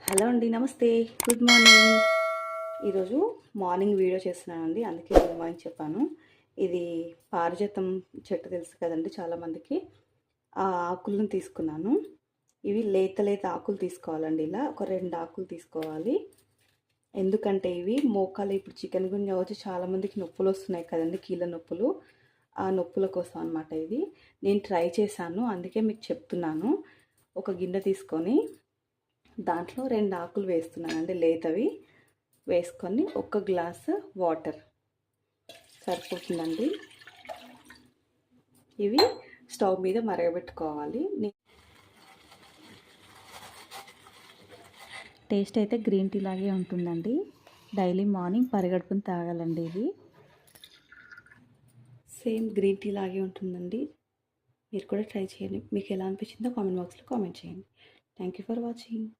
Hello అండి, నమస్తే, good morning. ఈరోజు మార్నింగ్ వీడియో చేస్తున్నానండి, అందుకే గుడ్ మార్నింగ్ చెప్పాను. ఇది పారిజాతం చెట్టు తెలుసు కదండి చాలామందికి. ఆ ఆకులను తీసుకున్నాను. ఇవి లేత లేత ఆకులు తీసుకోవాలండి. ఇలా ఒక 2 ఆకులు తీసుకోవాలి. ఎందుకంటే ఇవి మోకాలు, ఇప్పుడు చికెన్ గున్యా వచ్చి చాలామందికి నొప్పులు వస్తున్నాయి కదండి, కీళ్ళ నొప్పులు. ఆ నొప్పుల కోసం అనమాట ఇది. నేను ట్రై చేశాను, అందుకే మీకు చెప్తున్నాను. ఒక గిన్నె తీసుకొని దాంట్లో 2 ఆకులు వేస్తున్నానండి, లేతవి వేసుకొని 1 గ్లాసు వాటర్ సరిపోతుందండి. ఇవి స్టవ్ మీద మరగబెట్టుకోవాలి. టేస్ట్ అయితే గ్రీన్ టీ లాగే ఉంటుందండి. డైలీ మార్నింగ్ పరిగడుపుని తాగాలండి. ఇది సేమ్ గ్రీన్ టీ లాగే ఉంటుందండి. మీరు కూడా ట్రై చేయండి. మీకు ఎలా అనిపించిందో కామెంట్ బాక్స్లో కామెంట్ చేయండి. Thank you for watching.